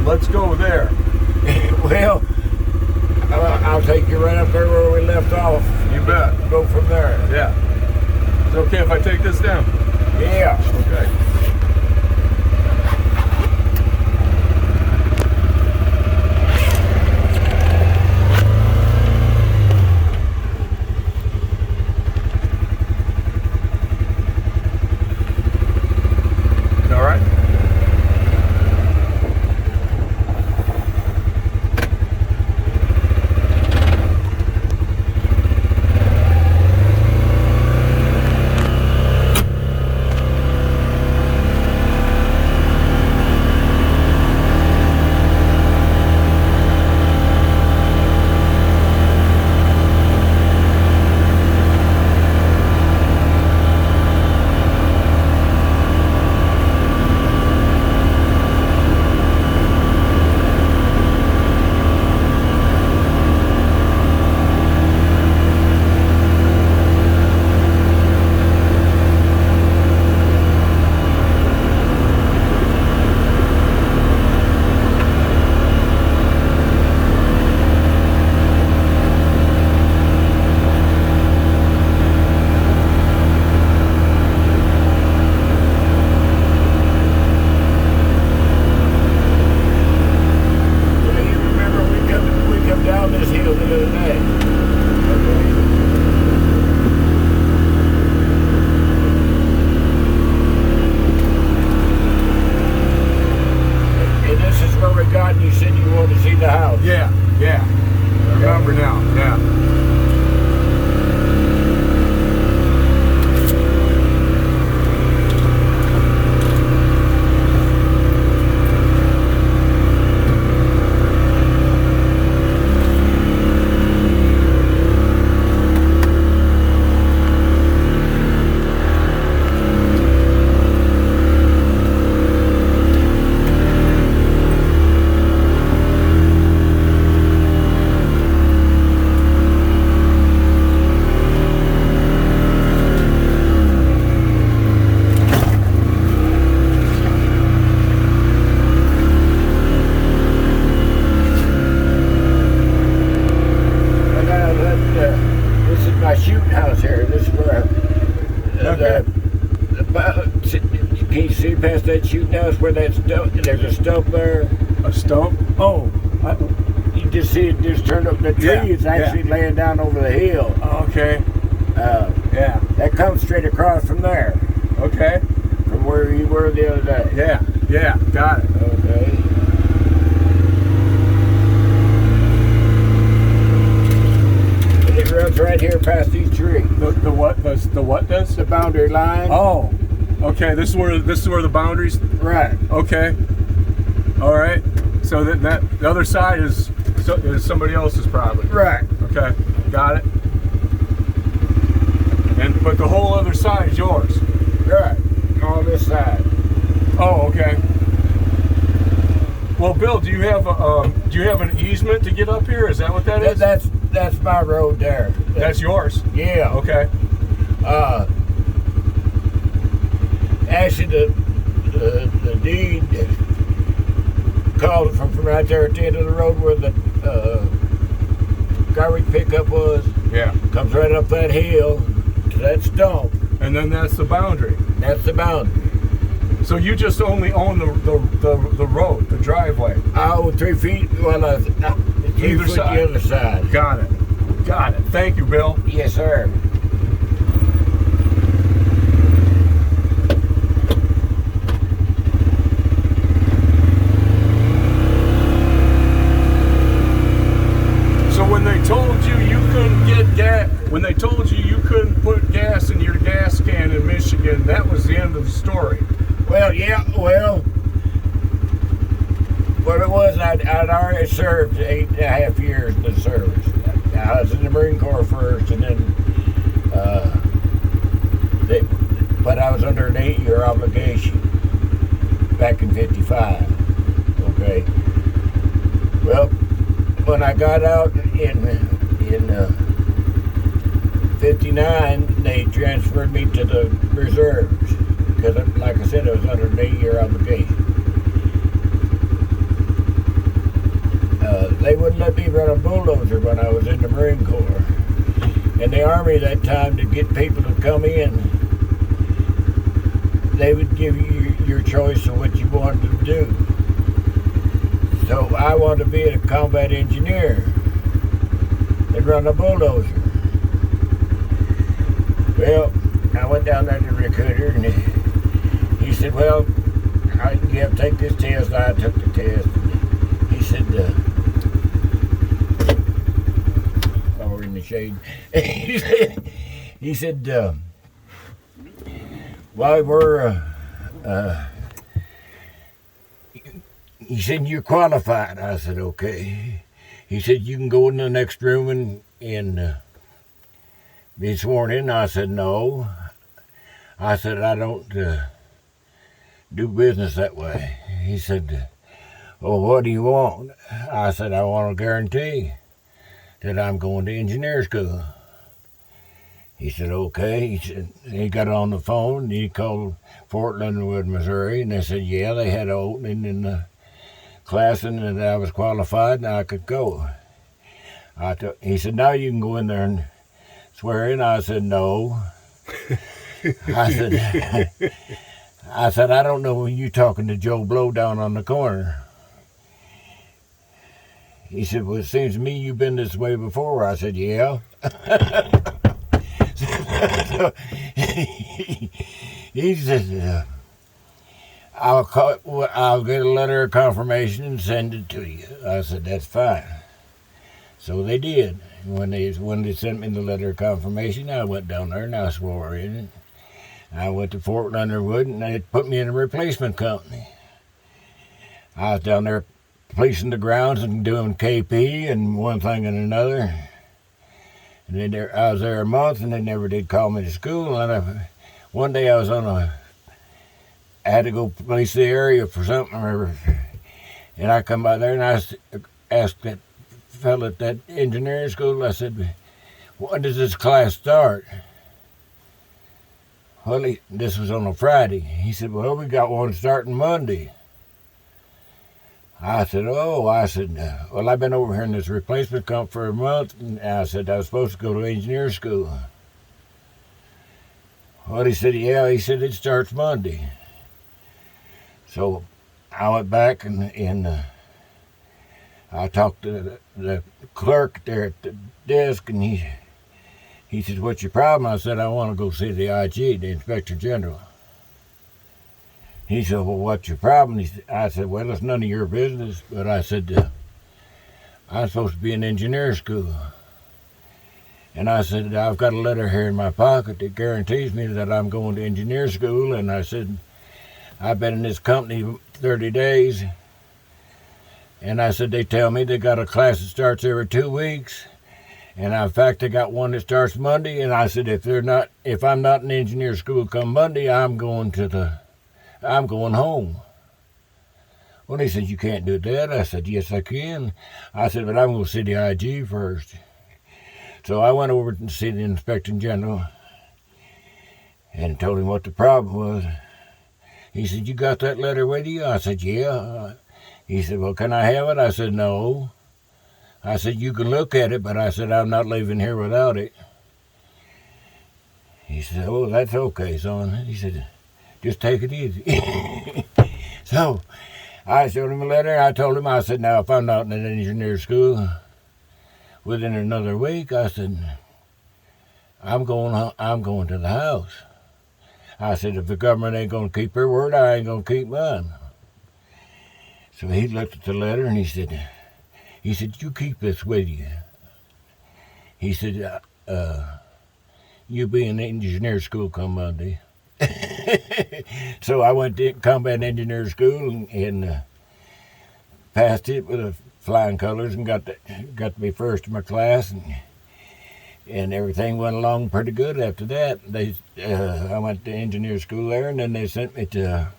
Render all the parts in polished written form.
let's go there. Well, I'll take you right up there where we left off. You bet. Go from there. Yeah. Is it okay if I take this down? Yeah. Okay. Past that shooting house where that stump, there's a stump there. A stump? Oh. You just see it just turned up. The tree is actually laying down over the hill. Okay. Yeah. That comes straight across from there. Okay. From where you were the other day. Yeah. Got it. Okay. And it runs right here past these trees. The what? The what does? The boundary line. Oh. Okay, this is where the boundaries. Right. Okay. All right. So that the other side is somebody else's property. Right. Okay. Got it. But the whole other side is yours. Right. On this side. Oh, okay. Well, Bill, do you have an easement to get up here? Is that what that is? That's my road there. That's yours. Yeah. Okay. Actually, the deed called from right there at the end of the road where the garbage pickup was. Yeah. Comes right up that hill to that stump. And then that's the boundary. That's the boundary. So you just only own the road, the driveway. Oh, 3 feet. Well, 3 either foot side. The other side. Got it. Thank you, Bill. Yes, sir. When they told you you couldn't put gas in your gas can in Michigan, that was the end of the story. Well, yeah, what it was, I'd already served 8.5 years in the service. I was in the Marine Corps first, and then but I was under an 8-year obligation back in '55. Okay. Well, when I got out in '59, they transferred me to the reserves because, like I said, I was under an 8-year obligation. wouldn't let me run a bulldozer when I was in the Marine Corps. In the Army that time, to get people to come in, they would give you your choice of what you wanted to do. So I wanted to be a combat engineer and run a bulldozer. Well, I went down there to the recruiter, and he said, well, you have to take this test. I took the test. He said, oh, we're in the shade. he said, while we're, he said, you're qualified. I said, okay. He said, you can go in the next room and be sworn in. I said, no. I said, I don't do business that way. He said, well, what do you want? I said, I want a guarantee that I'm going to engineer school. He said, okay. He said, he got on the phone, and he called Fort Leonard Wood, Missouri, and they said, yeah, they had an opening in the class and that I was qualified and I could go. He said, now you can go in there and swear in. I said, no. I said, I don't know when you talking to Joe Blow down on the corner. He said, well, it seems to me you've been this way before. I said, yeah. So, he said, I'll get a letter of confirmation and send it to you. I said, that's fine. So they did. When they sent me the letter of confirmation, I went down there and I swore in it. I went to Fort Leonard Wood and they put me in a replacement company. I was down there policing the grounds and doing KP and one thing and another. And then I was there a month and they never did call me to school. And one day I had to go police the area for something, and I come by there and I asked that fella at that engineering school, I said, when does this class start? Well, this was on a Friday. He said, well, we got one starting Monday. I said, well, I've been over here in this replacement camp for a month, and I said, I was supposed to go to engineer school. Well, he said, yeah, it starts Monday. So I went back and I talked to the clerk there at the desk, and he said, what's your problem? I said, I want to go see the IG, the Inspector General. He said, well, what's your problem? I said, well, it's none of your business. But I said, I'm supposed to be in engineer school. And I said, I've got a letter here in my pocket that guarantees me that I'm going to engineer school. And I said, I've been in this company 30 days. And I said, they tell me they got a class that starts every 2 weeks. And in fact, they got one that starts Monday. And I said, if I'm not in engineer school come Monday, I'm going home. Well, he said, you can't do that. I said, yes, I can. I said, but I'm going to see the IG first. So I went over to see the Inspector General and told him what the problem was. He said, you got that letter with you? I said, yeah. He said, well, can I have it? I said, no. I said, you can look at it, but I said, I'm not leaving here without it. He said, oh, that's okay, son. He said, just take it easy. So I showed him a letter. I told him, I said, now, if I'm not in an engineer school within another week, I said, I'm going to the house. I said, if the government ain't going to keep their word, I ain't going to keep mine. So he looked at the letter and he said, you keep this with you. He said, you be in engineer school come Monday. So I went to combat engineer school and passed it with flying colors and got to be first in my class, and everything went along pretty good after that. I went to engineer school there, and then they sent me to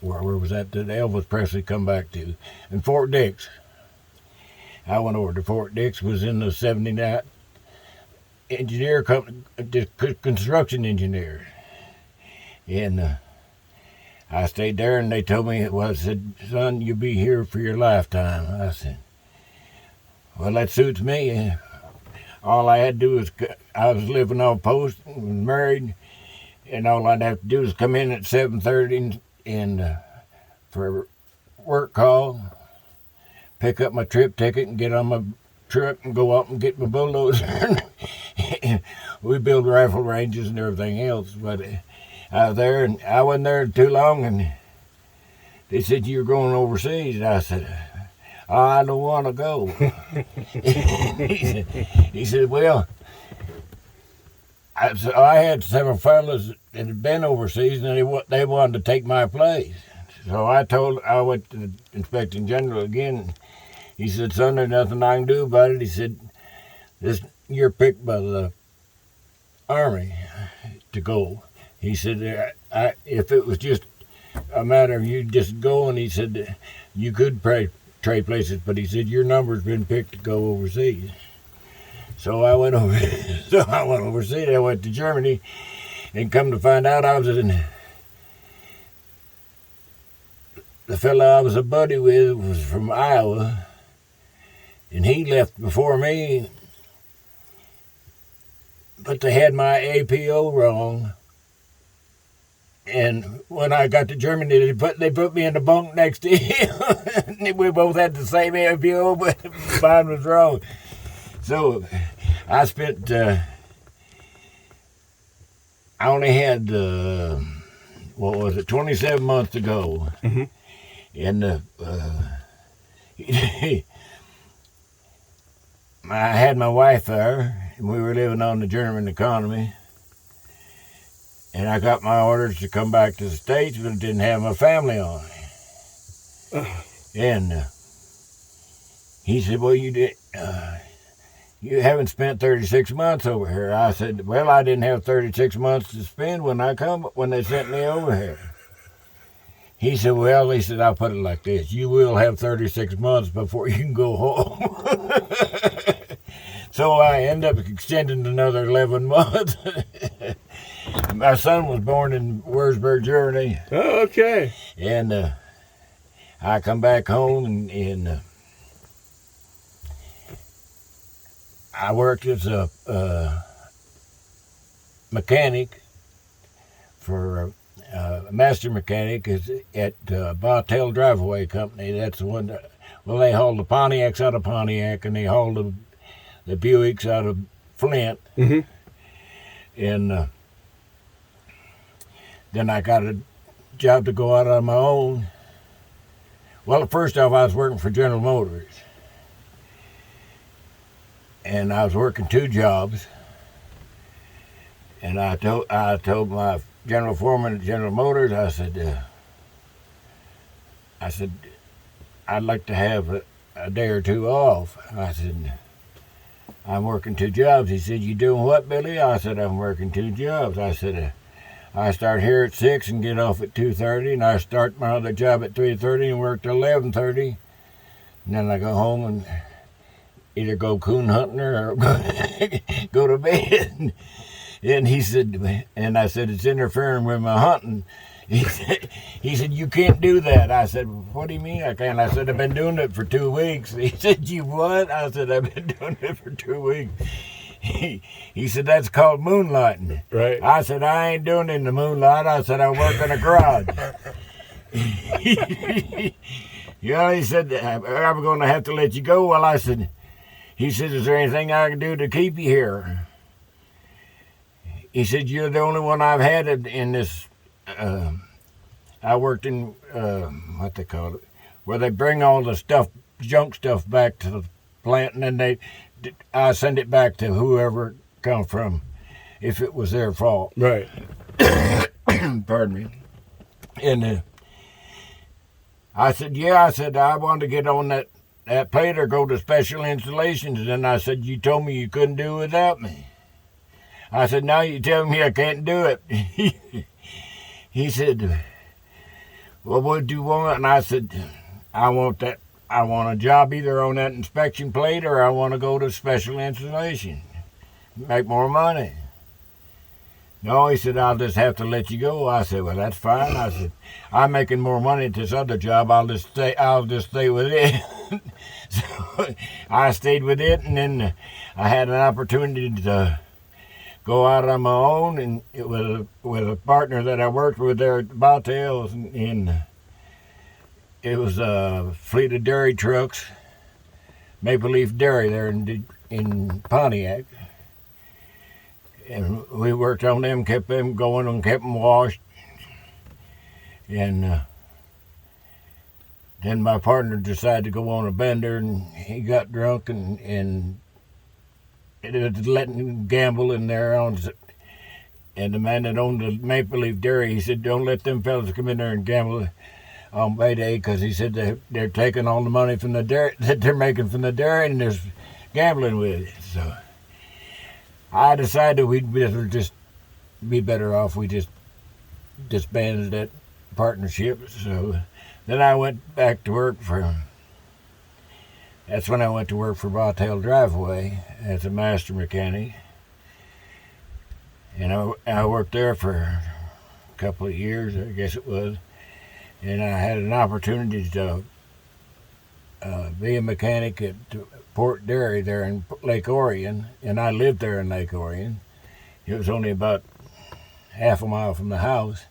where was that? That Elvis Presley come back to, in Fort Dix. I went over to Fort Dix, was in the 79 engineer company, construction engineer. And I stayed there, and they told me, well, I said, son, you'll be here for your lifetime. I said, well, that suits me. All I had to do was, I was living off post, was married, and all I'd have to do is come in at 7:30 and for a work call, pick up my trip ticket and get on my truck and go up and get my bulldozer. We build rifle ranges and everything else, but I was there, and I wasn't there too long, and they said, you're going overseas. I said, oh, I don't want to go. he said, well, I had several fellas that had been overseas, and they wanted to take my place. So I went to the Inspecting General again. He said, son, there's nothing I can do about it. He said, you're picked by the Army to go. He said, if it was just a matter of you just going, he said, you could trade places, but he said, your number's been picked to go overseas. So I went overseas. I went to Germany, and come to find out, I was the fellow I was a buddy with was from Iowa, and he left before me, but they had my APO wrong. And when I got to Germany, they put me in the bunk next to him. We both had the same APO, but mine was wrong. So I spent, I only had, 27 months to go. Mm-hmm. And I had my wife there, and we were living on the German economy. And I got my orders to come back to the States, but didn't have my family on me. And he said, well, you haven't spent 36 months over here. I said, well, I didn't have 36 months to spend when they sent me over here. He said, well, I'll put it like this. You will have 36 months before you can go home. So I ended up extending another 11 months. My son was born in Würzburg, Germany. Oh, okay. And I come back home, and I worked as a mechanic for a master mechanic at Bartell Driveway Company. That's the one they hauled the Pontiacs out of Pontiac, and they hauled the Buicks out of Flint. Mm-hmm. And then I got a job to go out on my own. Well, first off, I was working for General Motors. And I was working 2 jobs. And I told my general foreman at General Motors, I said, I'd like to have a day or 2 off. I said, I'm working 2 jobs. He said, you doing what, Billy? I said, I'm working 2 jobs. I said, I start here at 6 and get off at 2:30, and I start my other job at 3:30 and work till 11:30. And then I go home and either go coon hunting or go to bed. And he said, and I said, it's interfering with my hunting. He said, you can't do that. I said, what do you mean I can't? I said, I've been doing it for 2 weeks. He said, you what? I said, I've been doing it for 2 weeks. He said, that's called moonlighting. Right. I said, I ain't doing it in the moonlight. I said, I work in a garage. He said, I'm going to have to let you go. Well, I said, he said, is there anything I can do to keep you here? He said, you're the only one I've had in this. I worked in, what they call it, where they bring all the junk stuff back to the plant, and then I send it back to whoever it come from, if it was their fault. Right. Pardon me. And I said, I wanted to get on that plate or go to special installations. And I said, you told me you couldn't do it without me. I said, now you tell me I can't do it. He said, well, what do you want? And I said, I want a job either on that inspection plate or I want to go to special installation, make more money. No, he said, I'll just have to let you go. I said, well, that's fine. I said, I'm making more money at this other job. I'll just stay with it. So I stayed with it, and then I had an opportunity to go out on my own, and it was with a partner that I worked with there at Bowtails, and it was a fleet of dairy trucks, Maple Leaf Dairy there in Pontiac. And we worked on them, kept them going and kept them washed. And then my partner decided to go on a bender, and he got drunk and it was letting him gamble in there. And the man that owned the Maple Leaf Dairy, he said, don't let them fellas come in there and gamble on payday, because he said they're taking all the money from the dairy that they're making from the dairy, and they're gambling with it. So I decided we'd just be better off we just disbanded that partnership. So then I went back to work that's when I went to work for Bowtail Driveway as a master mechanic. And I worked there for a couple of years, I guess it was. And I had an opportunity to be a mechanic at Port Dairy there in Lake Orion, and I lived there in Lake Orion. It was only about half a mile from the house,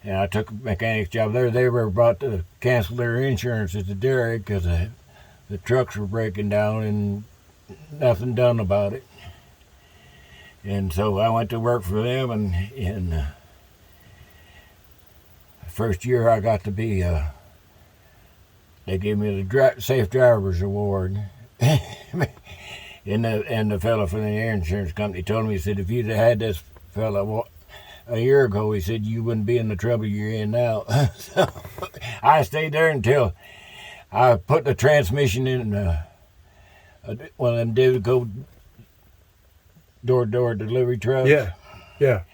and I took a mechanic's job there. They were about to cancel their insurance at the dairy because the trucks were breaking down and nothing done about it. And so I went to work for them, and in the first year I got to be, they gave me the Safe Drivers Award. And the fellow from the insurance company told me, he said, if you'd have had this fella a year ago, he said, you wouldn't be in the trouble you're in now. So I stayed there until I put the transmission in one of them David-Go door-to-door delivery trucks. Yeah.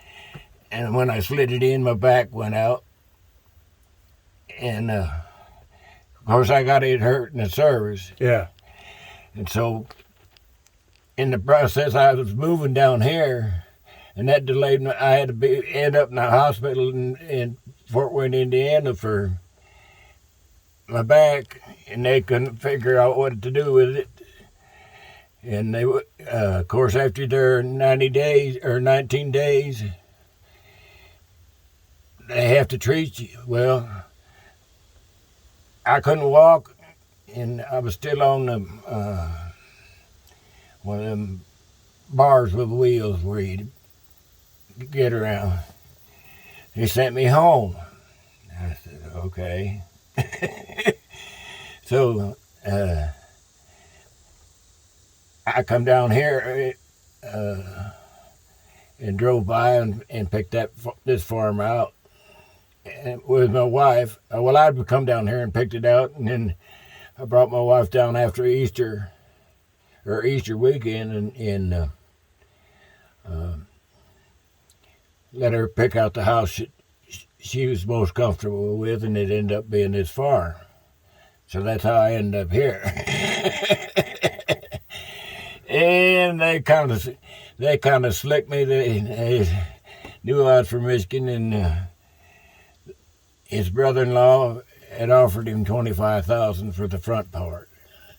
And when I slid it in, my back went out. And, of course, I got it hurt in the service. Yeah. And so, in the process, I was moving down here, and that delayed me. I had to end up in the hospital in Fort Wayne, Indiana for my back, and they couldn't figure out what to do with it. And they, of course, after their 90 days or 19 days, they have to treat you. Well, I couldn't walk, and I was still on the one of them bars with wheels where you get around. He sent me home. I said, okay. So I come down here and drove by and picked this farm out with my wife. Well, I'd come down here and picked it out, and then I brought my wife down after Easter weekend and let her pick out the house she was most comfortable with, and it ended up being this farm. So that's how I ended up here. And they kind of slicked me. They knew I was from Michigan, and his brother-in-law had offered him $25,000 for the front part.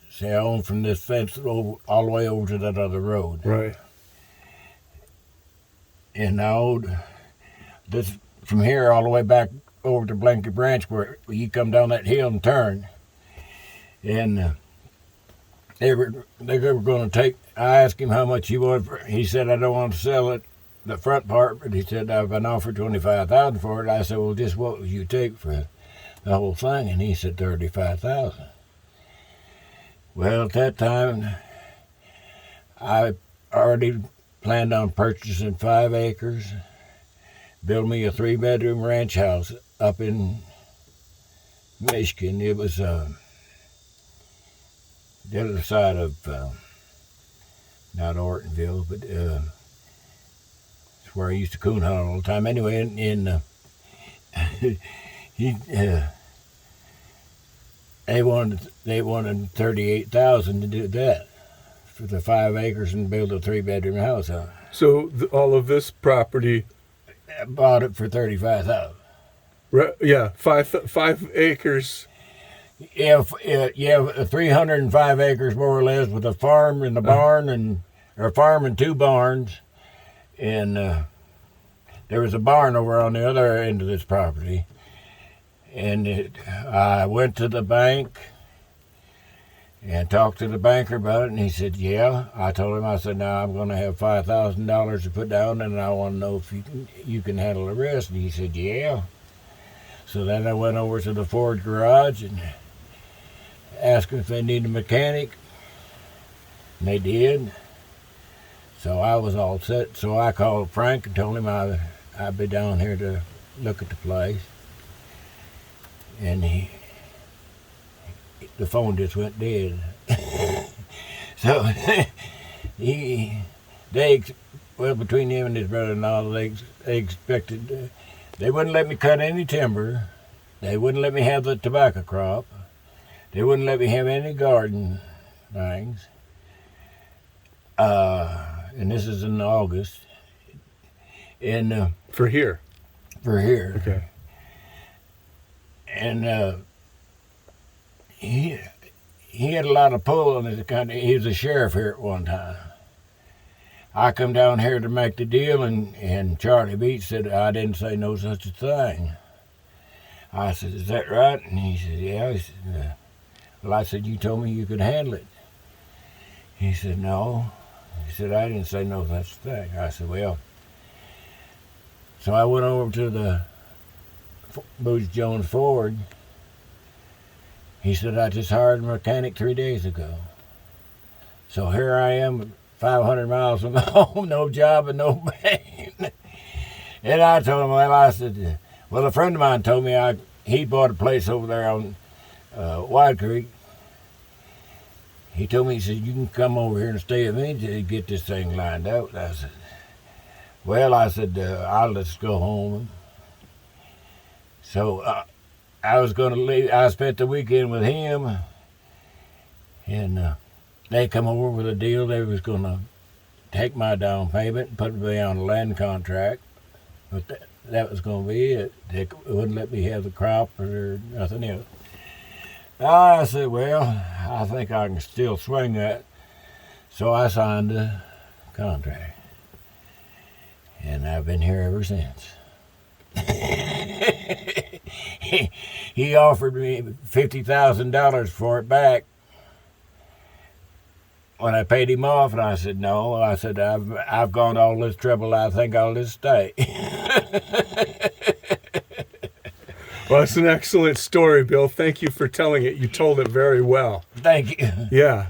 See, I owned from this fence all the way over to that other road. Right. And I owed this from here all the way back over to Blanket Branch, where you come down that hill and turn. And they were going to take. I asked him how much he wanted. He said, I don't want to sell it, the front part, but he said, I've been offered $25,000 for it. I said, well, just what would you take for the whole thing? And he said $35,000. Well, at that time, I already planned on purchasing 5 acres, build me a 3-bedroom ranch house up in Michigan. It was the other side of, not Ortonville, but it's where I used to coon hunt all the time. Anyway, they wanted $38,000 to do that for the 5 acres and build a 3-bedroom house on it. So all of this property, I bought it for $35,000. yeah, 5 acres. Yeah, yeah, 305 acres more or less, with a farm and a barn, or a farm and 2 barns, and there was a barn over on the other end of this property. And I went to the bank and talked to the banker about it, and he said, yeah. I told him, I said, now I'm going to have $5,000 to put down, and I want to know if you can handle the rest. And he said, yeah. So then I went over to the Ford garage and asked them if they needed a mechanic, and they did. So I was all set. So I called Frank and told him I'd be down here to look at the place. And the phone just went dead. So between him and his brother-in-law, they expected, they wouldn't let me cut any timber. They wouldn't let me have the tobacco crop. They wouldn't let me have any garden things. And this is in August. And For here. for here. Okay. And he had a lot of pull on his account. He was a sheriff here at one time. I come down here to make the deal, and Charlie Beach said I didn't say no such a thing. I said, is that right? And he said, yeah. He said, well, I said, you told me you could handle it. He said, no. He said, I didn't say no such thing. I said, well. So I went over to the Booz Jones Ford. He said, I just hired a mechanic 3 days ago. So here I am, 500 miles from home, no job and no pay. And I told him, well, a friend of mine told me he bought a place over there on Wide Creek. He told me, he said, you can come over here and stay with me to get this thing lined out. I said, well, I'll just go home. So I was going to leave. I spent the weekend with him, and they come over with a deal. They was going to take my down payment and put me on a land contract, but that was going to be it. They wouldn't let me have the crop or nothing else. I said, well, I think I can still swing that. So I signed the contract, and I've been here ever since. He offered me $50,000 for it back when I paid him off, and I said no. I said I've gone to all this trouble. I think I'll just stay. Well, it's an excellent story, Bill. Thank you for telling it. You told it very well. Thank you. Yeah.